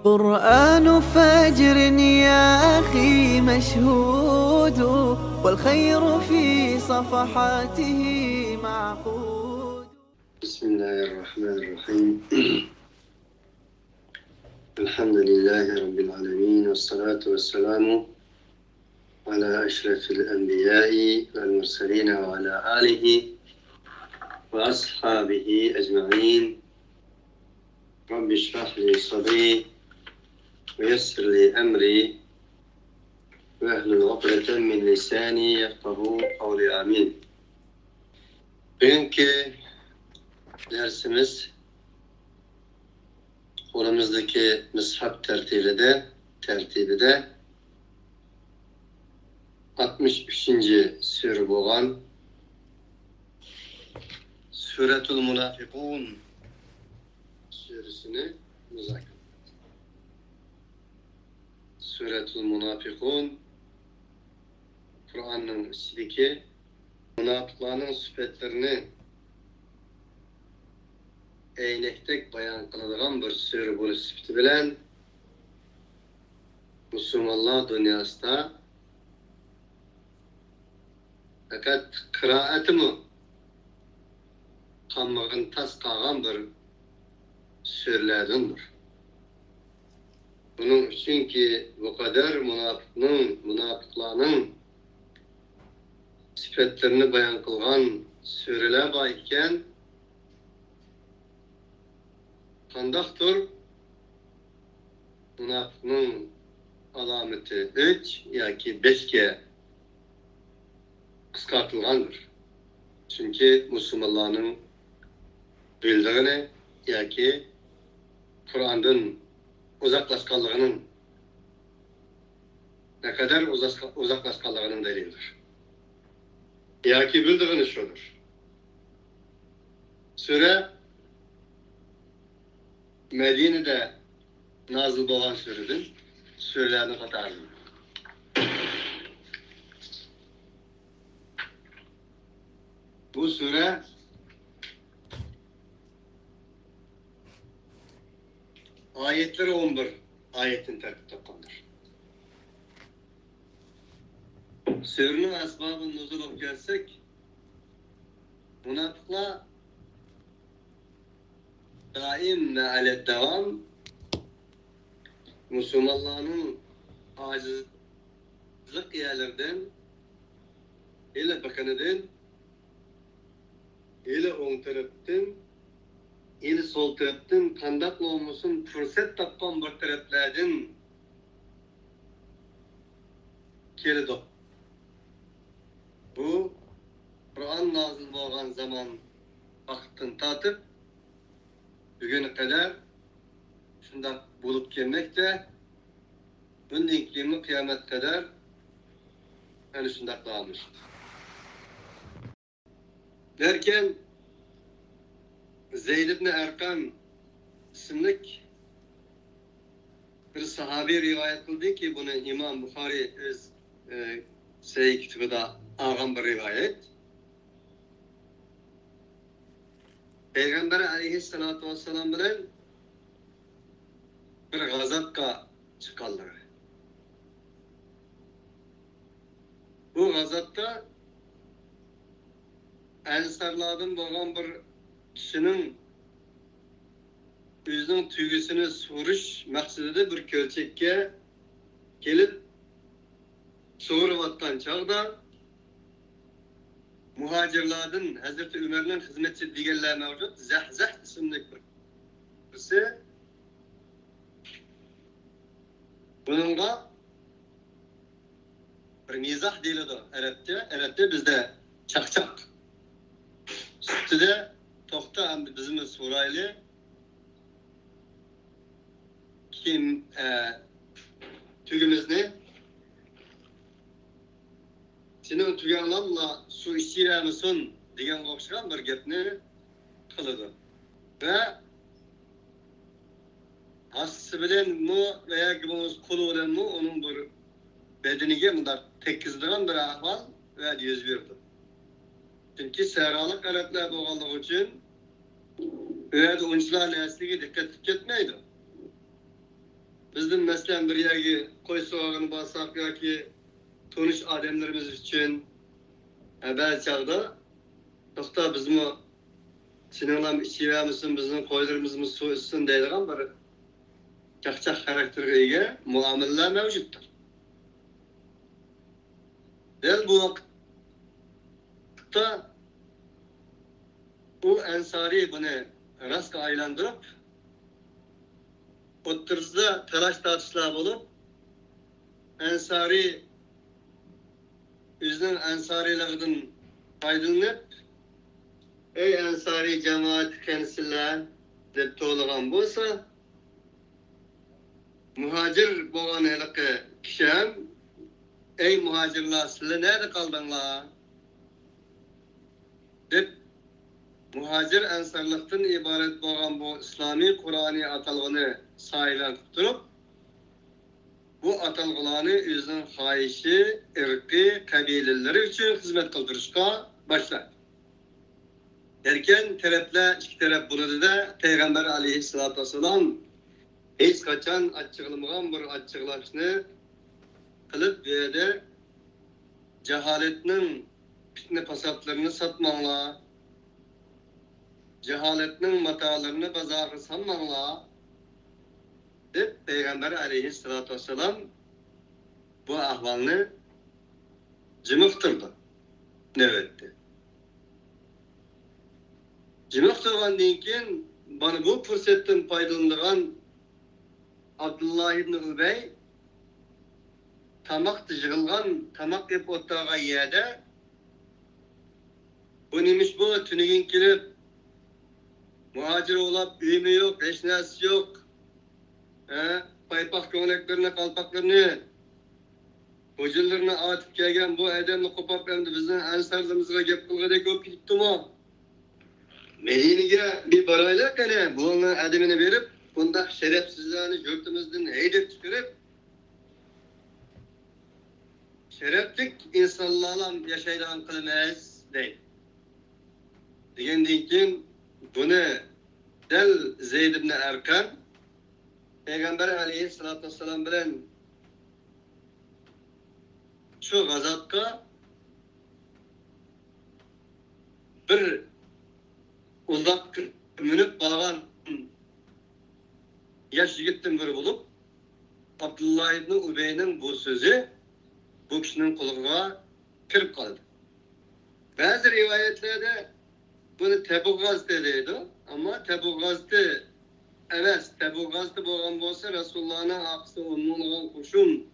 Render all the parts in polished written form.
قرآن فجر يا أخي مشهود، والخير في صفحاته معقود. بسم الله الرحمن الرحيم. الحمد لله رب العالمين، والصلاة والسلام على أشرف الأنبياء والمرسلين وعلى آله وأصحابه أجمعين. رب اشرح لي صدري ويسر لي أمري واحلل عقدة من لساني يفقهوا قولي. آمين. Bugünkü dersimiz kolumuzdaki mushaf tertibi de 63. sure boğan Suretul Munafikun suresini muzakir. Suretul Munafikun Kur'an'ın içindeki münafıkların sıfatlarını eynektek bayan kılınan bir sure bu sıfatı bilen Müslümanlar dünyasında fakat kıraatı mı kanmağın tas kağan bir surelerdendir. Bunun için ki bu kadar münafıkların sıfatlarını bayan kılgan sureler var iken kandaktır münafıkın alameti 3 yaki 5'ke kıskartılgandır. Çünkü Müslümanların bildiğini yaki Kur'an'dan uzaklaşkanlığının ne kadar uzaklaşkanlığının delilidir. Yaki bildiğini şudur. Sure Medine'de nazil olan suredir. Surelerini katarım. Bu sure ayetleri 11 ayetin tertip toplanır. Surenin asbabını nuzul okuyarsak münafıklar daim ve alet devam Müslümanların acizlik yerlerden ile bakanıdan ile on taraftan ile sol taraftan kandaklı olmasın fırsat tapan bir taraflardan keldi. Bu Kur'an nazil olan zaman vaktin tatıp bugüne kadar şundan bulup gelmekte bunun iklimi kıyamet kadar yani şundan dağılmıştır. Derken Zeyd ibn Erkam isimlik bir sahabi rivayet kıldı ki bunu İmam Bukhari öz Sahih kitabında ağam bir rivayet. Peygamber aleyhissalatu vesselam bilen bir gazapka çıkarlar. Bu gazapta Ensarlardan boğan bir kişinin özünün tüygüsünü soruş maksadıyla bir kölçekке gelip sorup attan çağda muhacirlardan Hazreti Ömer'in hizmetçi diğerler mevcut. Zahzah isimli birisi bununla bir mizah deyildi Arapça bizde çak. Sütüde toxta bizim soraylı kim tügümüzni senin tüyanlarla su içirer misin degan o'xshagan bir gapni qiladi. Ve hassa bilan mu veya qo'li bilan mu onun bir bedeniga bunday tekkizdigan bir ahvol ve yuz berdi. Çünkü sahralık aletler bo'lganligi uchun u yerda o'yinchilarning asliga dikkat ketmaydi. Bizim mesela bir yerge koy soğanı basak ya ki tanış adamlarımız için belki çağda doktor bizim o sinirlam içivermişsin bizim koylarımızın su içsin deydiğin bir çakçak karakteriyle muameleler mevcuttur. Ve bu vakıtta bu ensari bunu rastga aylandırıp oturuzda telaş tartışlar bulup ensari yüzden ensarilerden faydalanıp ey ensari cemaat kendisiler deb to'lagan bo'lsa muhacir bo'lgan haliqi kishi ham ey muhacirlar sizlar nerede qaldinglar deb muhacir ensarlıktan ibaret bo'lgan bu islomiy qur'oniy atalg'ini saylanib turib bu atalg'ularni o'zining xohishi irqiy qabilalari uchun xizmat qildirishga başlar. Derken taraflar, iki taraf bunu da Peygamber aleyhissalatü vesselam hiç kaçan açıklamagan bir açıklaşını kılıp ve de cehaletinin fitne fasatlarını satmanla, cehaletinin matalarını bazarı sanmanla deyip Peygamber aleyhissalatü vesselam bu ahvalını cımıktırdı. Nevetti. Cimik turgandan keyin bana bu fırsatdan faydalangan Abdullah ibn Ubay tamak yig'ilgan tamak yeb o'tirgan yerda bu nemish bu tunigan kelib muhacir olab uyimi yo'q, hech narsa yo'q. Paypoq ko'ylaklarni, qalpoqlarni hojilarni atib kelgan bu odamni qo'pab endi bizning ansarimizga gap qilgandek bo'lib ketdimi? Medine'ye bir parayla kene bunun adımını verip bunda şerefsizlerini yurtumuzdan heydep çıkarıp şereflik insanlarla yaşayılan kılmaz değil. Degenden keyin bunu del Zeyd ibn Erkan Peygamber aleyhissalatu vesselam bilen şu gazatga bir uzak minip bağlan yaş yigittin biri bulup Abdullah ibn Ubey'nin bu sözü bu kişinin kulağına kirip kaldı. Bazı rivayetlerde bunu Tebuk gazete deydi ama Tebuk gazete evet Tebuk gazete boğan olsa Resulullah'ın aksı onluğun kuşun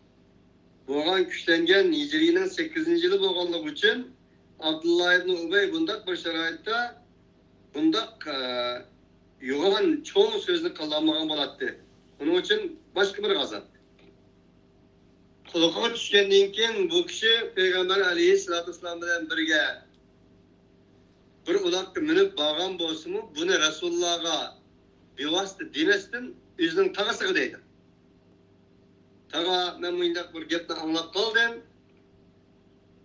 boğan güçlengen Hicri'nin 8. yılı boğanlık için Abdullah ibn Ubey bundak bir şeraitte bundak yoğun çoğu sözünü kullanmagan bolattı. Onun için başka bir gazap. Kuluğa düşkenden keyin bu kişi Peygamber aleyhissalatu vesselam bilen birge bir ulakka minip bağlan bolsunmu bunu Resulullah'a bevasıta demestin özünün tağısıgı deydi. Tağa men muydak bir gepni anlap kaldım.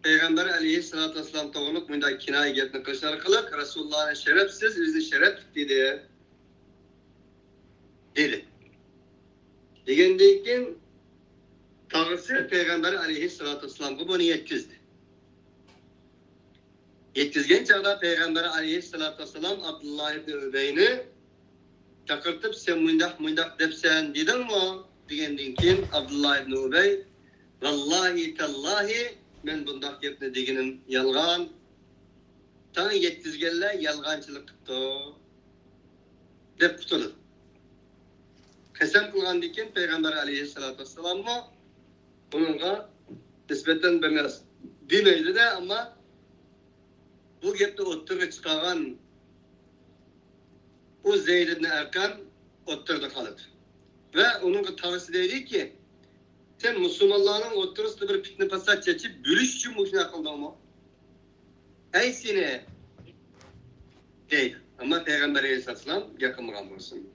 Peygamber aleyhissalatu vesselam to'g'riliq bunday kinoya gapni qilish orqali Rasulullahni sharafsiz, o'zini sharaf dedi. Degandan keyin tog'asi Peygamber aleyhissalatu vesselamga buni yetkazdi. Yetkazgan chog'da Peygamber aleyhissalatu vesselam Abdullah ibn Ubayni chaqirtib sen mundaq debsan dedingmi? Degandan keyin Abdullah ibn Ubay vallahi tallahi men bundak gapni deginim yalgan. Tan yetkizganlar yalganchilik qildi deb qutuldi. Qasam qilgandan keyin Peygamber aleyhissalatu vesselamga bunga nisbatan bir narsa demaydi de ama bu gapni o'ttirga chiqargan o Zeyd ibn Erkan o'ttirda qoldi. Ve onun tavsiye dedi ki sen Müslümanların oturusunda bir fitne fasat çekip bölüş için bu işini kıldın mı? Ey seni deydi. Ama Peygamber Aleyhisselam yakınmagan olsun.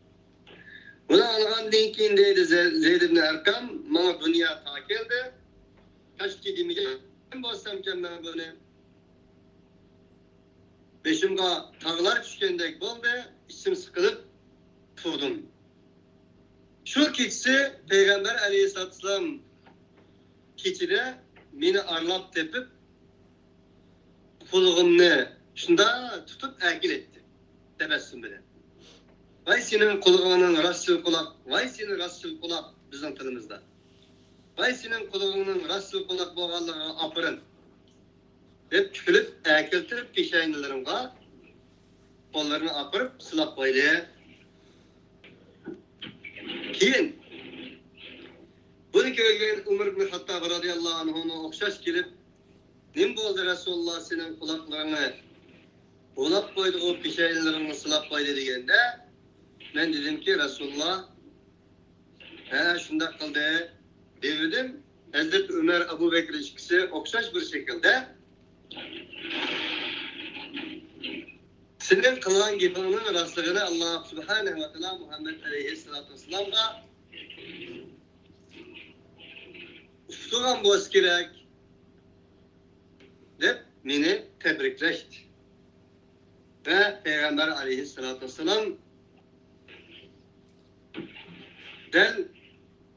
Bunu algan denkin deydi Zeyd ibn Erkam bana dünya ta geldi. Kaç ki demeyeceğim bolsam ken ben bunu beşimga tağlar düşkendek oldu. İçim sıkılıp turdum. Şu keçisi Peygamber aleyhisselam keçide beni arlap tepip kulağımını şunda tutup erkil etti. Tebessüm bilen. Vay senin kulağının rasıl kulak, vay senin rasıl kulak bizim tilimizde. Vay senin kulağının rasıl kulak boğallığına apırın. Hep tükülüp erkiltirip peşeynelerimde kollarını apırıp sılap koydu. Keyin bunu görgen Umar ibn Hattab radıyallahu anh'una okşaş gelip nim boldu Resulullah senin kulaklarını ulap koydu o peşeynelerini sılap koydu degende ben dedim ki Resulullah şunda kıldı devirdim. Hazreti Ömer Ebu Bekir ikisi okşaş bir şekilde senin kılan gibinin rastlığını Allah Subhanahu ve Teala Muhammed Aleyhisselatü Vesselam'a uftuğan boz gerek deyip beni tebrikleşti. Ve Peygamber Aleyhisselatü Vesselam del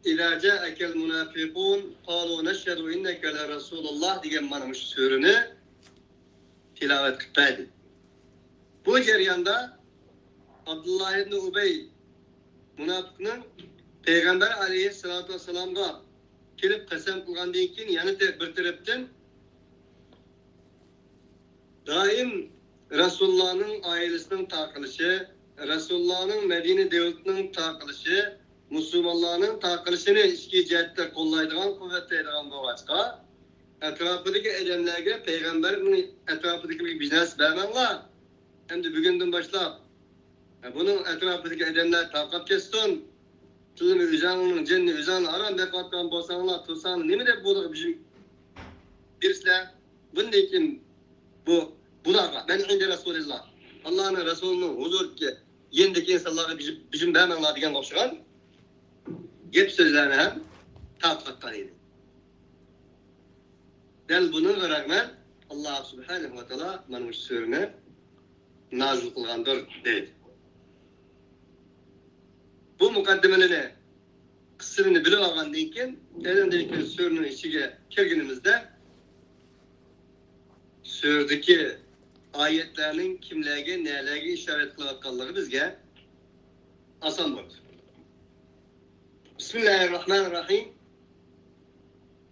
İzâ câekel münâfikûn kâlû neşhedû inneke le Resulullah diyen manmış sürünü tilavet kıttaydı. Bu ceryanda Abdullah ibn Ubey münafıkının Peygamber aleyhissalatu vesselam'a kelip kasem kılgandan keyin yana bir taraftan daim Resulullah'ın ailesinin takılışı, Resulullah'ın Medine devletinin takılışı, Müslümanların takılışını iki cihette kollaydıran, kuvvetleydiren bu açığa etrafındaki edemlerge Peygamber'in etrafındaki bir biznes vermenler hem de bugünden başlap bunun etrafındaki edemler takip kestin tülümü üzerinin cenni üzerinin aran bekattan bosanlar tutsan ne mi de bu bizim birisiyle bunun için bulara ben indi Resulullah Allah'ın Resulü'nün huzur ki yendeki insanlara bizim vermenler diyen kopşuran gep sözlerine hem takipten idi. Del bunun rağmen Allah Subhanahu ve Teala manmış sürüne nazil kılgandır dedi. Bu mukaddimelerini kısmını bilip algan deyken elindeki sürünün içine kirginimizde sürdeki ayetlerinin kimlerge nelerge işaret kılavatkalları bizge asan olur. Bismillahirrahmanirrahim.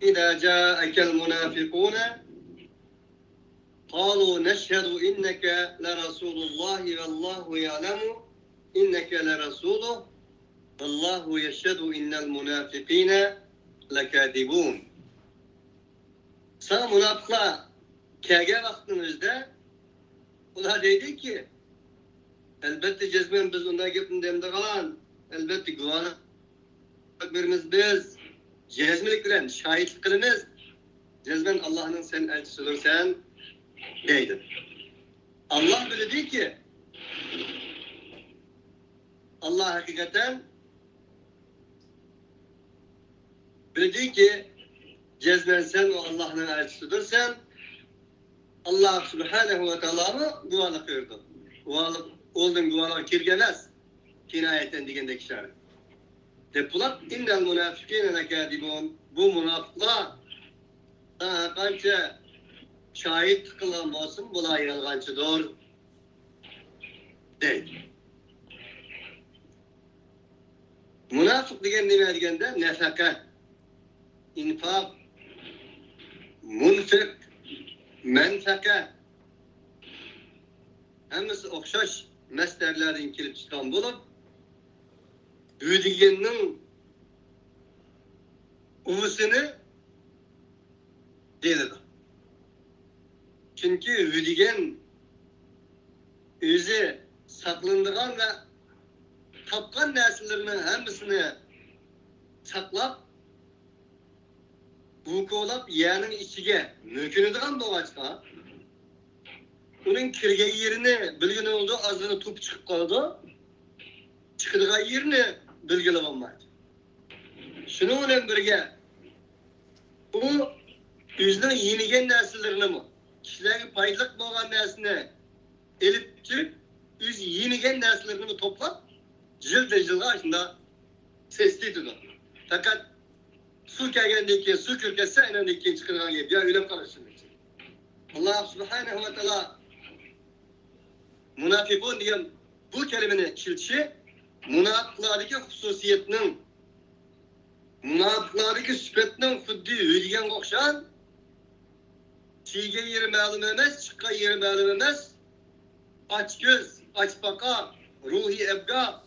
İzâ câekel münâfikûne قالوا نشهد إنك لرسول الله والله يعلم إنك لرسوله والله يشهد إن المنافقين لكاذبون. Sana münafıklar kâge vaktimizde ular dedi ki elbette cezmen biz onda gepin demde kalan elbette güvanı birimiz biz cezmelik bilen şahitlik kılınız cezmen Allah'ın sen elçisi olursan deydi. Allah böyle değil ki Allah hakikaten böyle değil ki cezmen sen o Allah'ın elçisidir sen Allah Subhanahu ve Teala'nı dualık gördü. Dualık oldun dualık kirgemez. Kinayetten digendeki şarkı. Depulak innel münafikine lekâdibûn. Bu münafıklar daha kança şahit kılan olsun bula yalgancıdır değil. Münafık degen neme degende nefaka, infak, munfik, menfaka hemmesi okşaş meslerlerden kirip çıkan bulup büyüdüğünün uvusunu delidi. Çünkü Hüdigen özü saklandığan ve tapkan nesillerinin hemsini saklap vukuolap yeğenin içige mümkün edilen doğaçka onun kirge yerini bilgin oldu azını tup çıkıp kaldı çıkıdığı yerini bilgili olmadı. Şununla birge bu özünün yenigen nesillerini mi kişilerin paylık boğan nesline elip çık, üz yenigen nesillerini toplap, jılda aşında Sesli onu. Fakat su kelgendeki su kürketse enendeki çıkırgan gibi ya öyle karışsın. Allah subhanahu ve teala münafıkun diyen bu kelimenin çilçi münafıklardaki hususiyetinin münafıklardaki sübetinin fuddi hüdigen kokşan çiğge yeri məlum emez, çıkka yeri məlum emez, aç göz, aç baka, ruhi ebga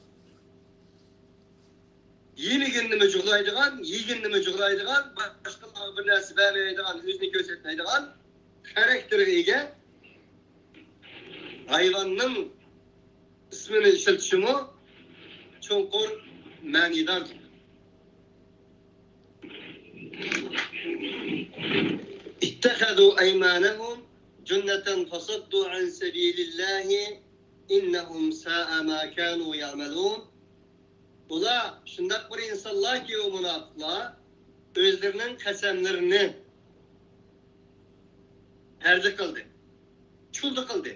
yeniginni mücüğlaydıgan, yiginni mücüğlaydıgan, başkalarına bir nersi vermeydigan, yüzünü gözetmeydigan karakteri ege hayvanın ismini işletişimi çonkur manidardır. İttehadu eymanehum cünneten fasaddu an sebilillahi innehum sa'a ma kanu ya'melun. Ula şundak bir insanlar ki o münafıklar özlerinin kasemlerini herdi kıldı. Çuldu kıldı.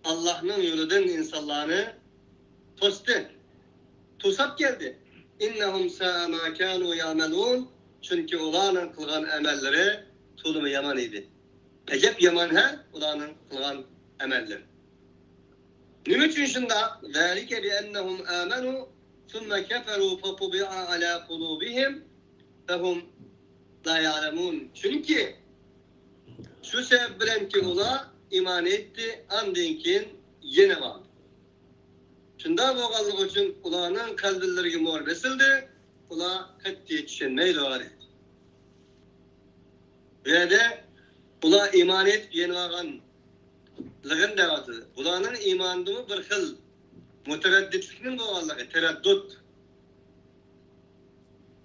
Allah'ın yolundan insanlarını tostu. Tosap geldi. İnnehum sa'a ma kanu ya'melun. Çünkü ulanın kılgan emelleri tulumu yaman idi. Ecep yaman her ulanın kılgan emelleri. Ne için şunda? Zalike bi ennehum amenu thumma keferu fatubi'a ala kulubihim fehum la ya'lemun. Çünkü şu sebepten ki ula iman etti, andinkin yine var. Şunda boğallık için ulanın kalbilleri mor besildi, ula kattiye düşünmeyi var etti. Ve de ula iman et yeni varan lığın devatı. Ulanın imandığı bir hıl müteredditlikinin boğallığı, tereddüt.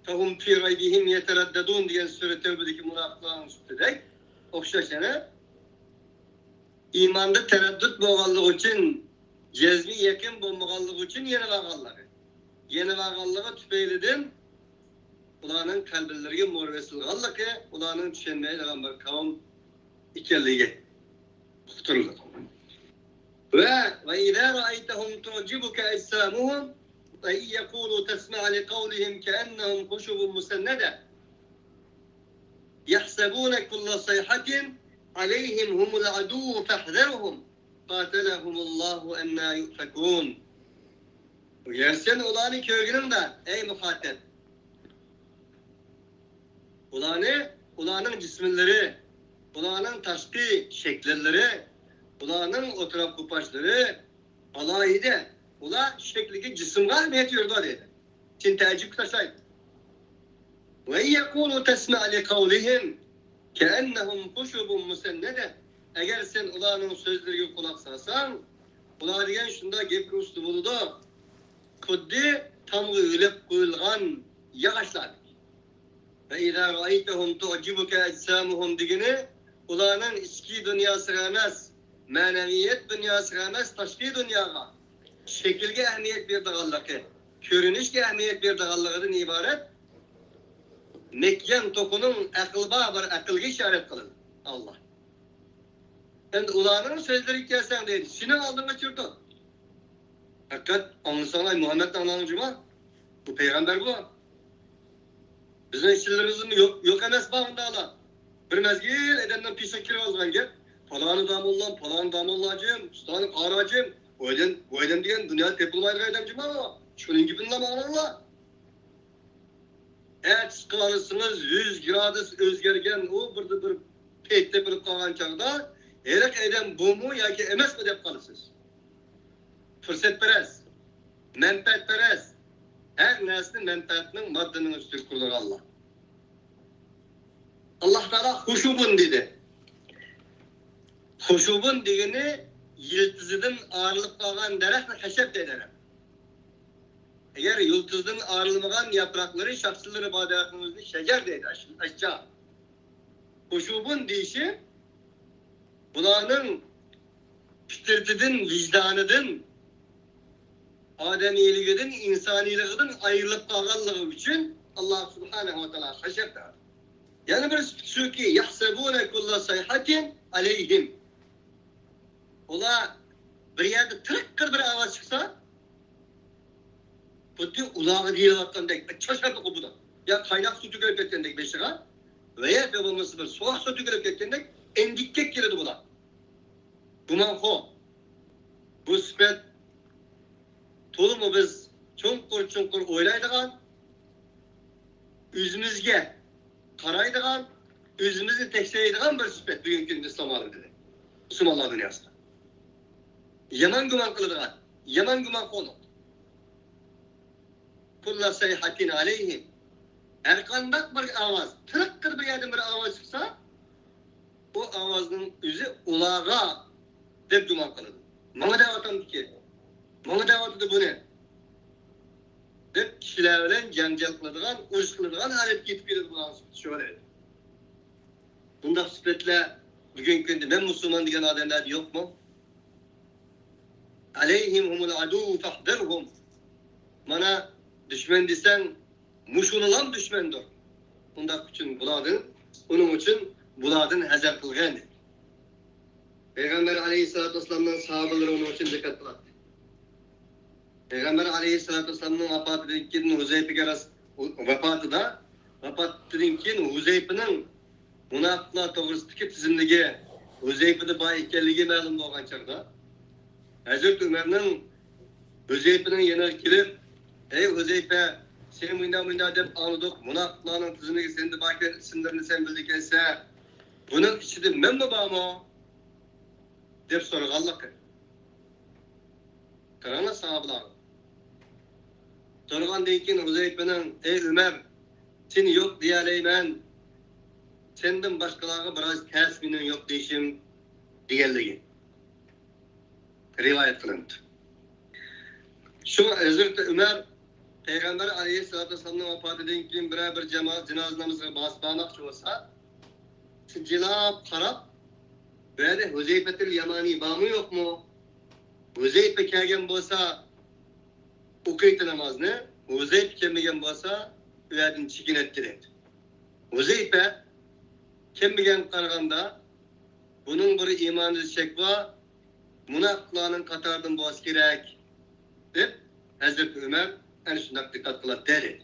Fehum fi raybihim yetereddedun diyen sure Tevbe'deki münafıkların üstüdek. Okşaşana imanda tereddüt boğallığı için cezmi yakın boğallığı için yeni vagallığı. Yeni vagallığı tüpeylidim ulanın kalbillerine mor vesilgallığı ulanın düşünmeye devam bir kavim ikerliği kuturulur. Ve izâ ra'aytehum tu'cibuke ecsamuhum ve yekûlû tesma'a li kavlihim keennehum huşubun musennede يحسبون كل صيحة عليهم هم العدو فاحذرهم قاتلهم الله أنّا يؤفكون. Yersen ulanı köyünün de ey muhatep. Ulanın cisminleri, ulanın taşkı şekilleri, ulanın oturak kupaçları, alayide, ula şekliki cisim var mı yetiyordu dedi. Çin tecik taşaydı. Ve yekulu tesma li kavlihim keennehum huşubun musennede. Eğer sen ulanın sözlerine kulak sarsan, ulan diyen şunda gepri üslubunu da kuddi tam ülep kuyulgan yağışlar. Ve izâ ra'aytehum tu'cibuke ecsamuhum digini ulanın içki dünyası remez, maneviyet dünyası remez, taşki dünyaya şekilge ehemmiyet bir dağallığı, körünüşge ehemmiyet bir dağallığıdan ibaret. Mekyen tokunun akılba bir akılga işaret kılın. Allah. Şimdi ulanın sözleri gelsen dedi. Seni aldın kaçırdın. Hakikat anlasanlar Muhammed'den anlanıcıma. Bu peygamber bu. Bizim işçilerimizin yok enes bağında Allah. Bir mezgil edenden pisakir olgan gel. Falanı damullam, falanı damullacım, ustanı karacım. O eden diyen dünya tepulmayla edemcim ama. Şunun gibi anlarlar. Et kılanısınız 100 gradus özgergen o bir peytte bilip kalan çağda erek eden bu mu ya ki emes mi dep kalırsınız. Fırsat perez, menfaat perez, her neslin menfaatinin maddının üstü kurulur Allah. Allah Teala huşubun dedi. Huşubun digini yıldızının ağırlık kalan derekle heşep ederim. Eğer yıldızın ağırlamagan yaprakları şahsıları ibadetimizde şecer deydi aşağı. Huşubun deyişi bunların fitretinden, vicdanıdın, ademiyeliğinden, insaniliğinden ayrılıp kalganlığı için Allah subhanehu ve teala haşep der. Yani bir şu ki yahsebune kulla sayhatin aleyhim. Ola bir yerde tıkkır bir avaz çıksa Pıttı ulağı değil vattandek. Çaşardı bu da. Ya kaynak su tükürüp etkendik beşiğe. Veya yapılması bir soğuk su tükürüp etkendik. Endikkek girdi bu da. Bundan ho. Bu süpet tolumu biz çonkur oylaydıgan, yüzümüzge karaydıgan, yüzümüzü tekseydigan bir süpet bugünkü İslam alemi dedi. Müslümanlar dünyasında. Yaman güman kılıdıgan, yaman güman konu. Kulla sayhatin aleyhim. Erkandak bir avaz, tırıkkır bir yerden bir avaz çıksa, o avazın yüzü ulağa dep güman kılıdı. Mama davatam ki, mama davatı da bu ne? Dep kişiler bilen janjal kılıdıgan, uruş kılıdıgan halet gitip gelir bulan şöyle. Bunda süpetle bugünkü günde ben Müslüman diyen adamlar yok mu? Aleyhim humul adu fahderhum. Mana düşman desen muşululan düşmandır. Bunda için buladın, onun için buladın hazır kılgan. Peygamber aleyhissalatü vesselam'ın sahabeleri onun için dikkat kıladı. Peygamber aleyhissalatü vesselam'ın vafatından keyin Huzeyfe'ye vafatından keyin Huzeyfe'nin münafıklar to'g'risidagi tizimligi Huzeyfe'de bay ekanligi ma'lum bo'lgan chaqda Hazreti Ömer'nin Huzeyfe'nin yanına kelib, "Ey Huzeyfe, sen bunda deb anladık, münafıklarning tizimiga sende bayken isimlerini sen bildik etse, bunun içinde men mi bormi?" deb so'raganlar. Qaranglar sahabalar. So'ragandan keyin Huzeyfe'nin, "Ey Ömer, seni yok deyaleyman. Senden başkalarına biraz tesminin yok deyişim diyenligi. Rivayet kılındı. Şu Hazreti Ömer Peygamber aleyhissalatü vesselam'ın vafatından keyin bir cemaat cenaze namazına basmamakçı olsa sicilab qarab böyle Huzeyfetil Yamani bağımı yok mu? Huzeyfe kelgen bolsa okuytu namazını, Huzeyfe kelmegen bolsa ulardan chekinetdi dedi. Huzeyfe kim bilen qaraganda bunun bir imanı şekva münafıklarning qatardan boş kerak deb Hazreti Ömer ana shunday dikkat qilib dedi.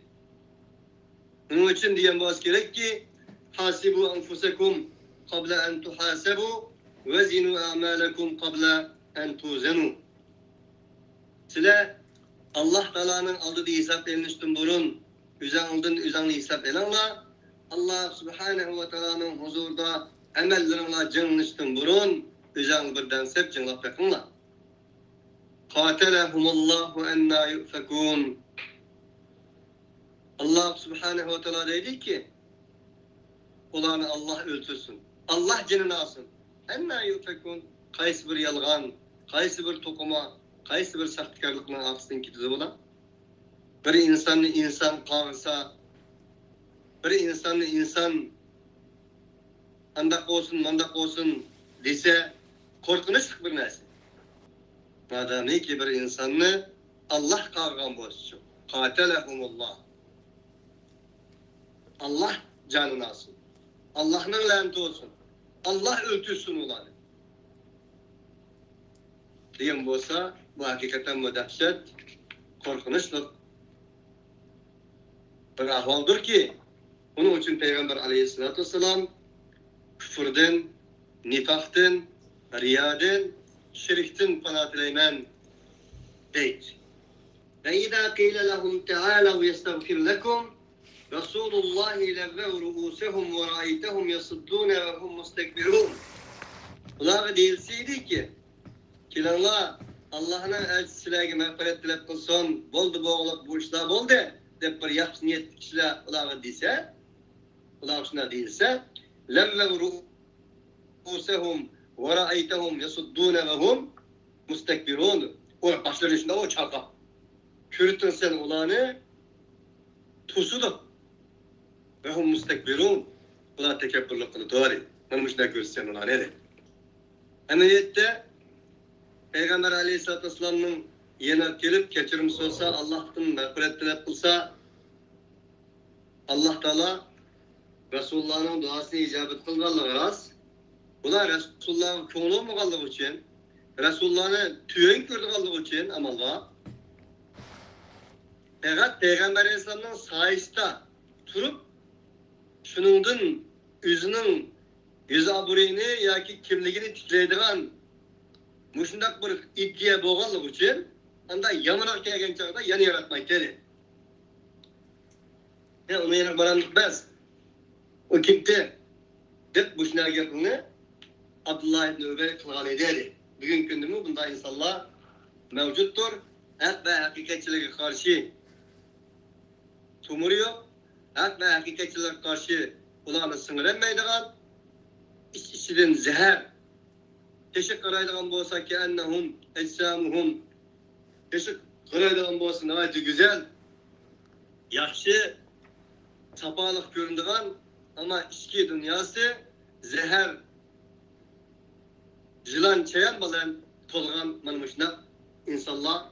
Bunun için diyen boş kerak ki hasibu anfusakum qabla an tuhasabu ve zinu a'malakum qabla an tuzanu. Sizler Allah Teala'nın aldığı hesap edilmiştin burun, üzerinde hesap edenler Allah Subhanahu ve Teala'nın huzurda emellerine canlıştın burun, üzerine birden sep canlap yakınlar. Qatelahumullahu enna yufakun. Allah Subhanahu ve Teala dedi ki, onları Allah öldürsün. Allah canını alsın. Enna yufakun. Qaysi bir yalgan, qaysi bir tokuma, qaysi bir sahtkarlıkla aksın ki düzü olan. Bir insanı insan qağırsa, bir insanı insan andak olsun, mandak olsun dese korkunç bir narsa. Madem ki bir insanı Allah qağırgan bolsun. Qatelahumullah. Allah canını alsın. Allah'ın laneti olsun. Allah öldürsün onları. Diyen bolsa bu hakikaten müdahşet, korkunçtur. Bir ahvaldır ki onun için Peygamber aleyhissalatü vesselam küfürden, nifaktan, riyadan, şirkten pana tileymen deydi. Ve idâ qîle lehum teâlev yestağfir lekum Resulullahi levvev ru'ûsehum ve râitehum yasuddûne ve hum mustekbirûn. Ular değilseydi ki kilanlar Allah'ın elçisilerine mağfiret dilep kılsın, boldu bu işler boldu, dep bir yaxşı niyetli kişiler ular dese, ular şuna değilse, levvev ru'ûsehum ve râitehum yasuddûne ve hum mustekbirûn. O başların içinde o çarka. Kürtün sen ulanı tusudu. Ve hum mustekbirûn. Ular tekebbürlük kılı doğru. Manmışlar görsen ulan ne? Emniyette Peygamber aleyhissalatü vesselam'ın yerine gelip keçirmiş olsa, Allah'tan mağfiret dilep kılsa, Allah Teala Resulullah'ın duasını icabet kılganlığı rast. Ular Resulullah'ın köngülü olmaganlığı için, Resulullah'ı tüyen gördüğü için amalga Fakat Peygamber Aleyhisselam'dan sayışta turup şunundan yüzünün yüz abureyini yoki kimligini tikleydiğen muşundak bir iddia boğanlık için anda yamanak kelgen çağda yan yaratmayı dedi. Onu yana baranlık bez. O kimdi? Dep muşunak yapını Abdullah ibn Übey kılgan ederi. Bugün gündümü bunda insanlar mevcuttur. Hak ve hakikatçilere karşı tumuruyor. Hak ve hakikatçilere karşı ulanı sınırlanmaydıgan, içinden zehir teşik karaydıgan bolsa ki ennehum ecsamuhum teşik karaydıgan bolsa nayeti güzel, yaxşı, sapalık göründügan ama içki dünyası zehir Jilan çayan balan tolgan manmışna insanlar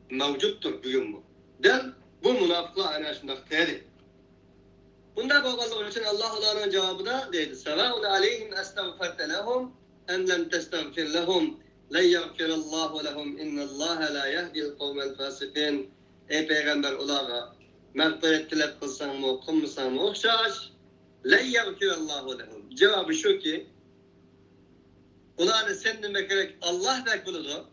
mevcuttur bugün bu. Den bu münafıklar ana şundak dedi. Bunda bağlılık için Allah'ın cevabı da dedi. Selamun aleyhim estağfirte lehum em lem testağfir lehum la yaghfirallahu lehum innallaha la yehdil kavmel fasikin. Ey peygamber olağa mağfiret tilep kılsan mı kılmasan mı okşaş la yaghfirallahu lehum. Cevabı şu ki ulanı sen demek gerek Allah bekliyordu.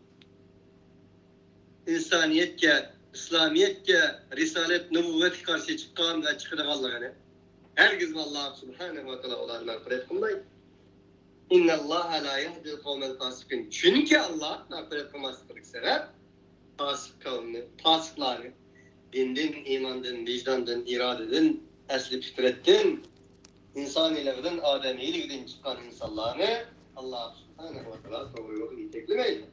İnsaniyetke, İslamiyetke, Risalet, nübüvvet karşı çıkan ve çıkıdığanlarını herkes Allah subhanahu ve teala ulanı mağfiret kılmayın. İnnallâhe lâ yehdil kavmel fasikin. Çünkü Allah mağfiret kılmasını sever. Fasık kavmini, fasıklarını dinden, imandan, vicdandan, iradeden, esli fitretten, insanilerden, ademiyelikten çıkan insanlarını Allah subhanahu ve teala doğru yolu iteklemeyin.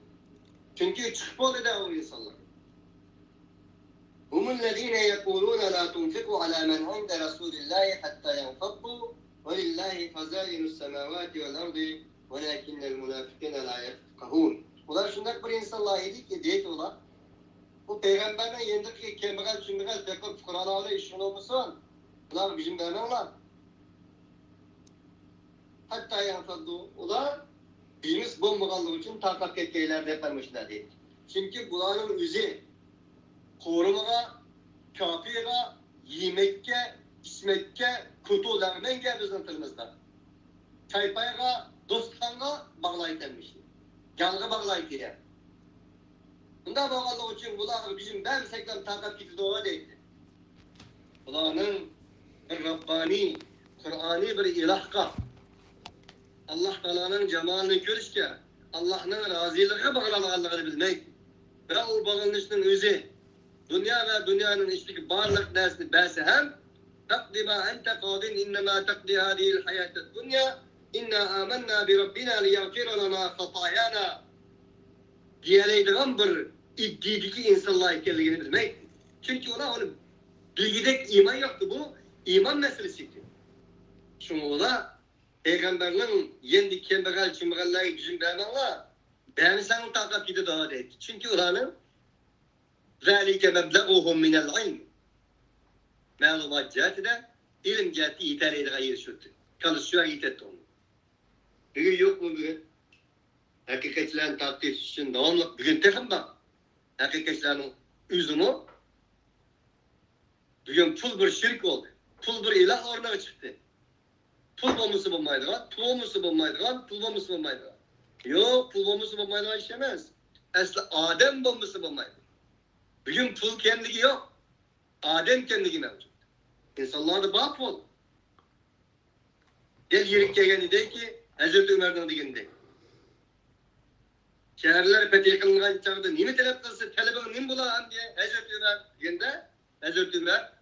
Çünkü çıkmadı da o insanlar. Humullezine yekulûne la tunfiku ala men inde Resulillahi hatta yenfaddu ve lillahi hazainus semavati vel ardi velakinnel münafikine la yefkahun. Ular şundak bir insanlar idi ki deyit olar. Bu peygamberden yendik kemiral çümürel tekrar fukaralarla işin olmasın. Ular bizim vermezler. Hatta yenfaddu. Ular birimiz bulmaganlığı için takat ketkeylerde yaparmışlar deyit. Çünkü bunların yüzü korumaya, kafire, yemekke, içmekke, kutularından geldiğinizden tırmızda. Çaypaya, dostlarına bağlayıp gelmişler. Yalgı bağlayıp yer. Bunda bağlılık için bunlar bizim ben seklam takat gitti o değildi. Bunların bir Rabbani, Kur'ani bir ilahka, Allah Teala'nın cemalini görüşke, Allah'ın raziliğine bağlananları bilmek ve o bağlanışının özü, dünya ve dünyanın içindeki varlık dersini bilse hem takdi ma ente kadin innema takdi hadihil hayatet dünya inna amennâ bi Rabbina liyaghfira lana hatayana diyeleydiğen bir iddideki insanlar ikenliğini bilmek. Çünkü onu bilgidek iman yoktu, bu iman meselesiydi. Şunu ola Peygamberlerin yendik kembegal çimbegalları bizim beğenmenler beğensen takat gidi daha değil. Çünkü olanın ذَٰلِكَ مَبْلَغُهُمْ مِنَ الْعِلْمِ Malumat cihati de ilim cihati ithal edin ayır sürdü. Çalışıyor itetti onu. Bugün yok mu bugün? Hakikatlerin takdir için devamlı. Bugün tekrar bak. Hakikatlerin üzümü bugün pul bir şirk oldu. Pul bir ilah ornaya çıktı. Pul bombası bulmaydıgan, pul bombası bulmaydıgan, pul bombası bulmaydıgan. Yok, pul bombası bulmaydıgan işlemez. Aslı Adem bombası bulmaydıgan. Bugün pul kendiliği yok. Adem kendiliği mevcut. İnsanlarda bağ pul. Gel yerik gelgeni de ki Hazreti Ömer'den diginde. Şehirler pek yakınlığa çağırdı. Nimi talep kılsa talebini nim bulan diye Hazreti Ömer diginde. Hazreti Ömer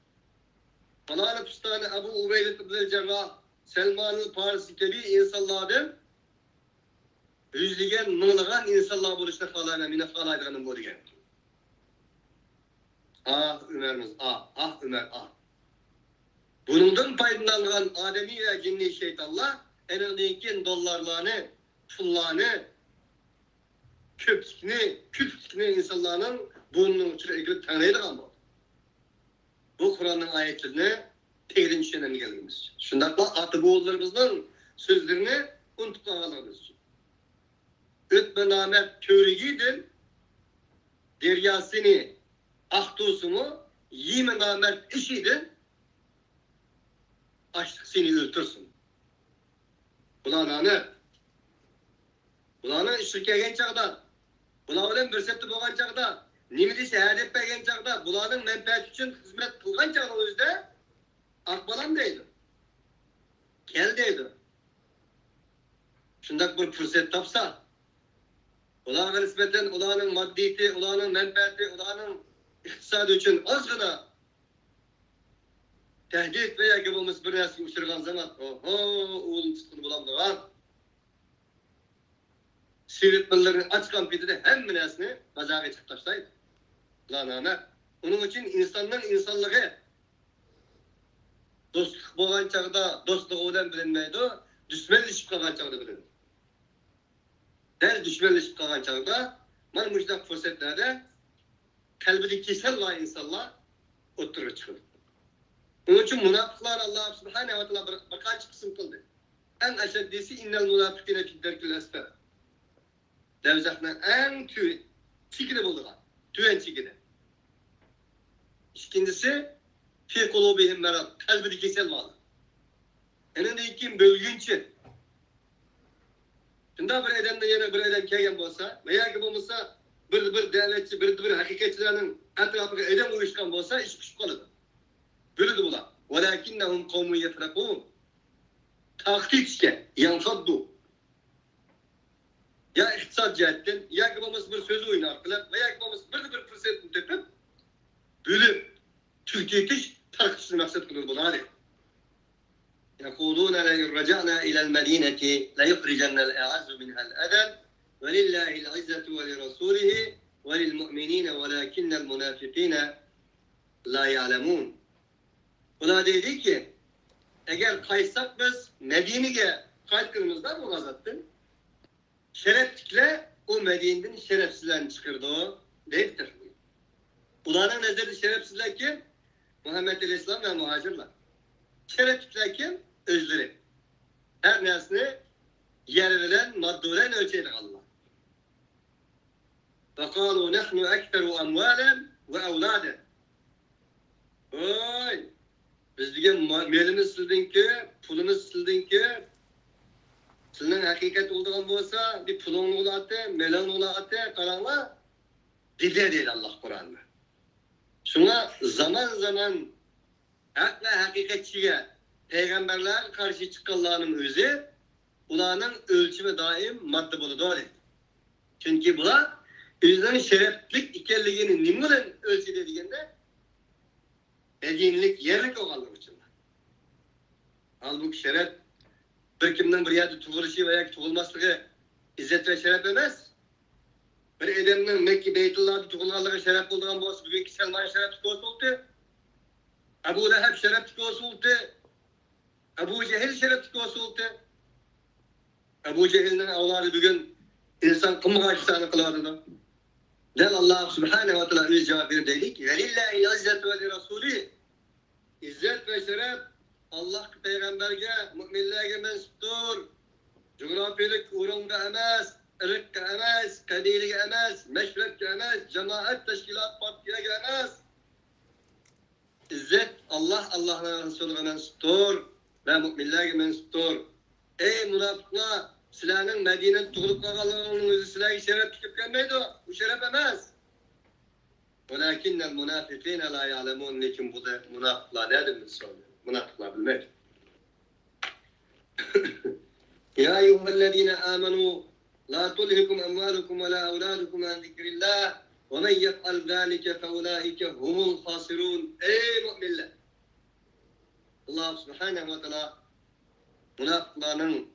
Falâne Püstâne Ebu Ubeydet ibn Cerrah Selman-ı Parisi gibi insanlardan yüzlügen, mığlıgan insanlar buluşta falâne mine falâydığının bu digen. Ah Ömer'imiz, ah Ömer, ah. Bunundan faydalanılan ademi ve cinni şeytanlar elindeki dollarlarını, pullarını, küpsükünü insanların burnunun uçuna ilgili tanıydı ama. Bu Kur'an'ın ayetlerini tekrar düşünmemiz gerekir. Şundakla atıboğullarımızın sözlerini unutmamalımız için. Ötme namet körügüydün, deryasını Aktuğusumu yeme namert işiydin. Açlık seni öldürsün. Bularını işi kelgen çağda, bularının bir septi boğan çağda, nimidi şehadet bergen çağda, bularının menfaat için hizmet kılgan çağda özde akbalan deydi. Kel deydi. Şundak bir fırsat tapsa, ularına nispeten ularının maddiyeti, ularının menfaati, ularının iktisadı için azgına tehdit veya gibi bir nesli uçurgan zaman, oğlum çıktığını bulamdılar. Seyretmenlerin açkan pitide hem nesni bazağa çıkıp taşlaydı. Onun için insanların insanlığı dostluk boğan çağda dostluk odan bilinmeydi, düşmanlaşıp kalan çağda bilinmeydi. Her düşmanlaşıp kalan çağda, man müştak fırsatlarda kalbini kesel var insanlar oturup çıkıyor. Onun için münafıklar Allah subhanehu ve teala birkaç kısım kıldı. En aşaddisi innel münafıkine fidderkül esfer. Devzak'ın en çikini buldular. Tüyen çikini. İkincisi fi kulubihim merad. Kalbini kesel var. Eninde ikim bölgünçü. Şimdi bir edemden yine bir edem kegen bolsa veya gibi olmasa bir devletçi, bir hakikatçilerin etrafına edem uyuşkan bolsa iş pişip kalıdır. Böyledir bunlar. وَلَاكِنَّهُمْ قَوْمُ يَفْرَقُونَ Taktikçe, yanfaddu. Ya iktisat cihetten, ya kıvamız bir sözü oynardılar, veya kıvamız bir fırsatını tepip, böyle Türkiye'tiş tartışını maksat kılır bunlar. Hadi. يَقُولُونَ لَيْنْ رَجَعْنَا إِلَى الْمَد۪ينَةِ لَيُخْرِجَنَّ الْاَعَزُّ مِنْهَا الْأَدَلِ وَلِلَّهِ الْعِزَّةُ وَلِرَسُولِهِ وَلِلْمُؤْمِنِينَ وَلَاكِنَّ الْمُنَافِقِينَ لَا يَعْلَمُونَ Buna dedi ki, eğer kaysak biz Medine'ye kaydkırımızdan mı gazattın? Şereflikle o Medine'nin şerefsizlerini çıkırdı o. Değildir. Ulanın nezeri şerefsizler kim? Muhammed Aleyhisselam ve muhacirler. Şereflikler kim? Özleri. Her nesni yer verilen madduren ölçeydik Allah. فَقَالُوا نَحْنُ اَكْتَرُ اَمْوَالًا وَاَوْلَادًا Oy! Biz degan melini sildin ki, pulini sildin ki, sizning haqiqat bo'lgan bo'lsa, bir pulingni ulati, melingni ulati, qaranglar, deydi Allah Qur'onda. Shunga zaman haq va haqiqatchiga payg'ambarlar qarshi chiqqanlarning o'zi ularning o'lchimi doim modda bo'ladi. Chunki bular o'zining sharaflik ekanligini nima bilan o'lchaydi deganda Medinlik yerlik olganlık için. Halbuki şeref bir kimden bir yerde tug'ilishi veya tug'ilmaslığı izzet ve şeref emas. Bir edemnin Mekke Beytullah'da tug'ilganligi şeref bo'lgan bo'lsa, bugungi Salman şeref tutko'si oldu. Abu Lahab şeref tutko'si oldu. Abu Cehil şeref tutko'si oldu. Abu Cehil'nin avladı bugün insan qımg'achsani qiladi. Del Allah subhanehu ve teala öz cevap verir dedi ki Velillahi izzet ve li İzzet ve şeref Allah peygamberge, müminlerge mensuptur. Coğrafiyelik uğrunda emas, ırkka emas, kabilige emas, meşrepke emas, cemaat teşkilat partiye emas. İzzet Allah'ın Resulü'ne mensuptur ve müminlerge mensuptur. Ey münafıklar! Silahının Medine'nin tuğulup kalanlarının özü silahı şeref tutup gelmeydi o. Bu şeref emez. وَلَاكِنَّ الْمُنَافِقِينَ لَا يَعْلَمُونَ Lekin bu da münafıklar nedir mi soruyor? Münafıklar bilmek. يَا اَيُّهَا الَّذ۪ينَ آمَنُوا لَا تُلْهِكُمْ أَمْوَالُكُمْ وَلَا أَوْلَادُكُمْ عَنْ ذِكْرِ اللّٰهِ وَمَنْ يَفْعَلْ ذَٰلِكَ فَاُولَٰئِكَ هُمُ الْخَاسِرُونَ Ey müminler! Allah subhanehu ve teala münafıkların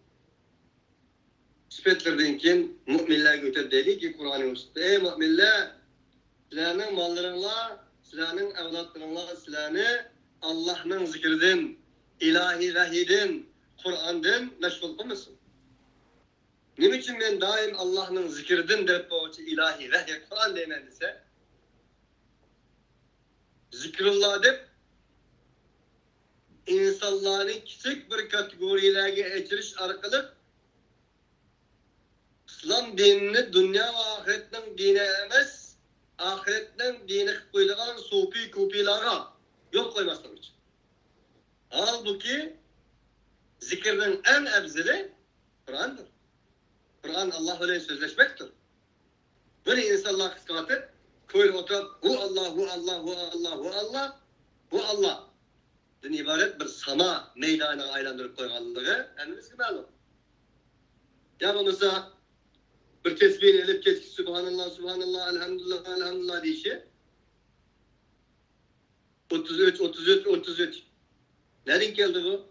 Sıfatlardan kim? Müminler götür dedi ki Kur'an-ı Müslüman. Ey müminler! Silahının mallarınla, silahının evlatlarınla, silahını Allah'ın zikrinden, ilahi vahiyden, Kur'an'dan meşgul kılmasın. Ne için ben daim Allah'ın zikrinden derip o ilahi vahiy, Kur'an demen ise zikrullah deyip insanların küçük bir kategorilerine geçiriş arkalık İslam dinini dünya ve ahiretin dine emez, ahiretten dini koyduğun sopi kupilara yol koymasın için. Halbuki zikirden en ebzeli Kur'an'dır. Kur'an Allah ile sözleşmektir. Böyle insanlar kıskatır, köyle oturup hu Allah, hu Allah, hu Allah, hu Allah, hu Allah. Den ibaret bir sama meydanına aylandırıp koyganlığı hemimiz gibi alır. Ya mesela bir tesbihini elip geçki Subhanallah, Subhanallah, Elhamdülillah, Elhamdülillah deyişi 33, 33, 33. Nereden geldi bu?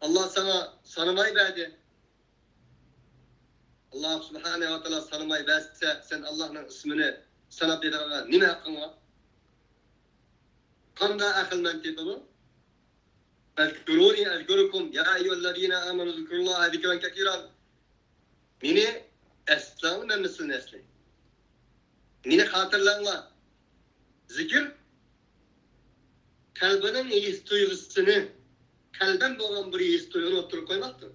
Allah sana sanımayı verdi. Allah Subhanahu ve Teala sanımayı verse sen Allah'ın ismini sanıp dediğine nime hakkın var? Kanda akıl mentiği bu? Ezkuruni ezkurukum ya eyyühellezine amenu zikurullaha zikran kekiran. Mini eslamı ben misin nesli? Mini hatırlanma. Zikir kalbinin his duygusunu kalben olan bir his duygunu oturup koymaktır.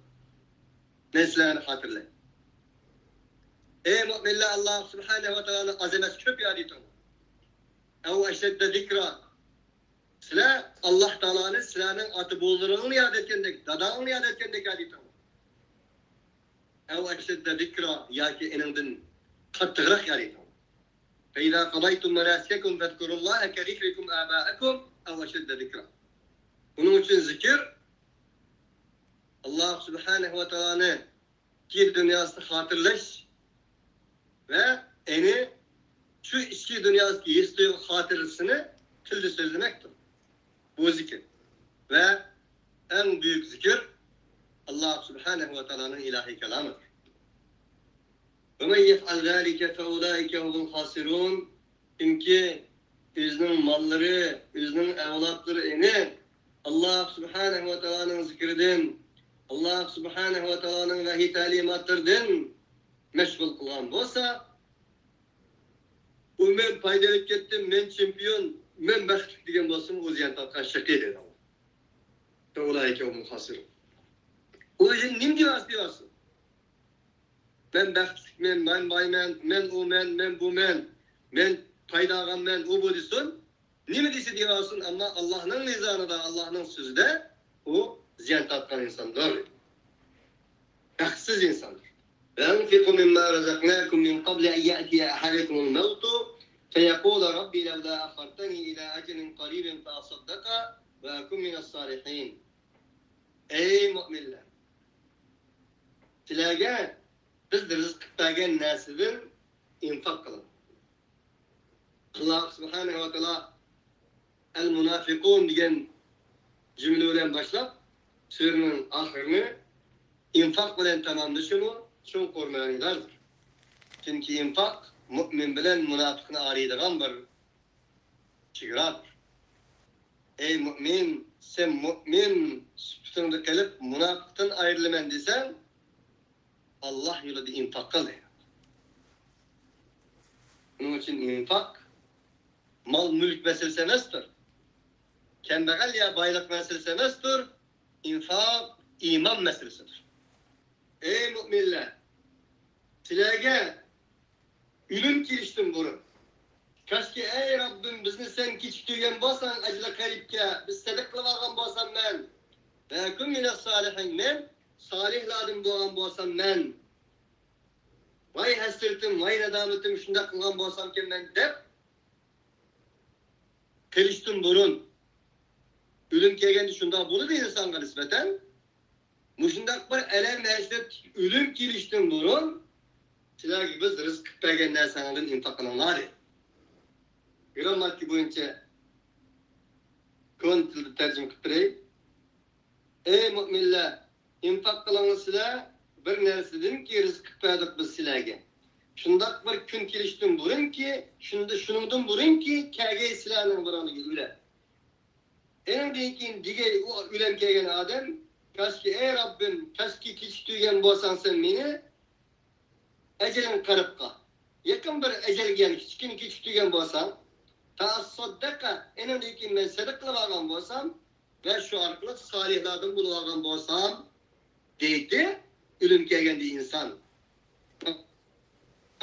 Neslerini hatırlayın. Ey müminler Allah Subhanahu ve Teala'nın azameti köp yadidir. Ev eşedde zikra. Sıla Allah Teala'nın sılanın atı boğulduğunu yad etkendek, dadağını yad etkendek yadidir. Ev eşedde zikra ya ki enindin kattıgrak yadidir. فَاِذَا قَضَيْتُمْ مَنَاسِكَكُمْ فَذْكُرُوا اللّٰهَ كَذِكْرِكُمْ آبَاءَكُمْ اَوْ اَشَدَّ ذِكْرًا. Bunun için zikir Allah Subhanahu ve Teala'nın ki dünyasını hatırlaş ve eni şu içki dünyasındaki istiyor hatırlısını tilde söylemektir. Bu zikir. Ve en büyük zikir Allah Subhanahu ve Teala'nın ilahi kelamıdır. وَمَنْ يَفْعَلْ ذَٰلِكَ فَاُولَٰئِكَ هُمُ الْخَاسِرُونَ. Çünkü üzünün malları, üzünün evlatları eni Allah Subhanahu ve Teala'nın zikrinden, Allah Subhanahu ve Teala'nın vahiy talimatlarından meşgul kılan olsa, men paydalık ettim, men çempiyon, men başlık diyen olsun, o ziyan tatkan şakı eder. فَاُولَٰئِكَ هُمُ الْخَاسِرُونَ. O yüzden nim diyorsun? Men baxtlik men baymen, men o men bu men paydagan men o bu desin. Nime dese diyorsun ama Allah'ın nizamında, Allah'ın sözünde o ziyan tatkan insandır. Haksız insandır. وَاَنْفِقُوا مِمَّا رَزَقْنَاكُمْ مِنْ قَبْلِ اَنْ يَأْتِيَ أَحَدَكُمُ الْمَوْتُ فَيَقُولَ رَبِّ لَوْلَا أَخَّرْتَنِي إِلَى أَجَلٍ قَرِيبٍ فَأَصَدَّقَ وَأَكُنْ مِنَ الصَّالِحِينَ. Ey müminler! Sizlerge biz de rızık vergen nesliden infak kılın. Allah Subhanahu ve Teala el-munafikun diyen cümleyle başlap surenin ahirini infak bilen tamamlaşımı çok kormayanlardır. Çünkü infak mümin bilen münafıkını araydıgan bir çigiradır. Ey mümin, sen mümin sütünde kalıp münafıktan ayrılman desen Allah yolunda infak kıl. Bunun için infak mal mülk meselesi emestir. Kembegal ya bayrak meselesi emestir. İnfak iman meselesidir. Ey müminler! Sizlerge ülüm kiliştim bunu. Kaşki ey Rabbim bizni sen kiçtüyen bolsan acıla karipke biz sadıklı vargan bolsam men ve küm mine salihin men salihlardan doğan bolsam men vay hasretim vay nedametim şunda kılgan bolsam ki men dep kiliştim burun ülüm kelgendi şunda bunu da insanga nispeten muşundak bir elem hasret ülüm kiliştim burun sizler gibi biz rızık bergen nersanların infakının var. Gramatki boyunca kon tilde tercüme kıptırayım. Ey müminler! İnfak kılınız sizler bir nersedin ki rızık verdik biz sizlerge. Şundak bir gün kiliştin burun ki, şunundan burun ki kâge silahının buranı üle. En deyin dige o ülen kâgen adam, kaşki ey Rabbim, kaşki kiliştüyen bolsan sen beni, ecelin karıpka. Yakın bir ecel gelin, kiçkin kiliştüyen bolsan, ta-saddaka enindeki men sadıklı vargan bolsam ve şu arkalık salihlardan bulungan bolsam deydi ölüm kelgendi insan.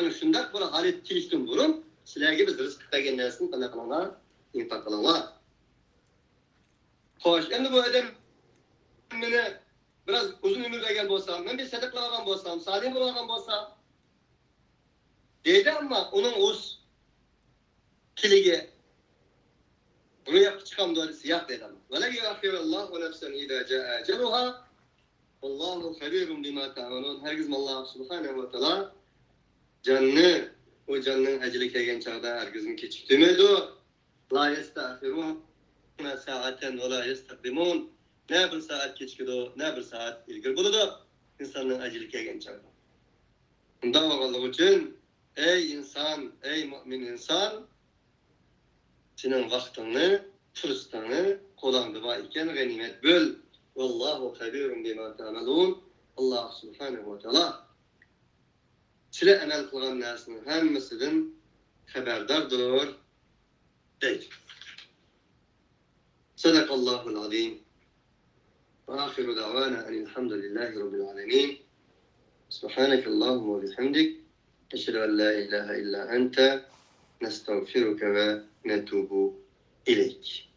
şundak bir halet tiliştin burun, sizlerge biz rızık bergen näsini bana kılana, infak kılana. Hoş, endi bu edem meni biraz uzun ömür bergen bolsam, men bir sadaka kılgan bolsam, salih bolgan bolsam, deydi ama onun uz tiligi bunu yapıp çıkan doğrusu yap dedi ama. Ve la yuakhirullahu nefsen idâ câe eceluhâ Allahu habirun bima ta'malun. Hergiz Allah subhanahu ve taala canını o canının eceli kelgen çağda hergisin keçiktirmedi. La yestağfirun sa'aten ve la yestakdimun. Ne bir saat keçikidi, ne bir saat ilgir buludu. İnsanın eceli kelgen çağda. Bunda oğallık için ey insan, ey mümin insan senin vaktini, fırsatını kullandı var iken ganimet böl. Vallahu habirun bima ta'malun. Allah subhanahu ve taala sizle amel kılgan narsının hemmesinden haberdardır. Deydi. Sadakallahul azim. Ve ahiru davana enilhamdülillahi rabbil alemin. Subhanakallahumma ve bihamdik. Eşhedü en la ilahe illa ente. Nestağfiruke ve netubu ileyk.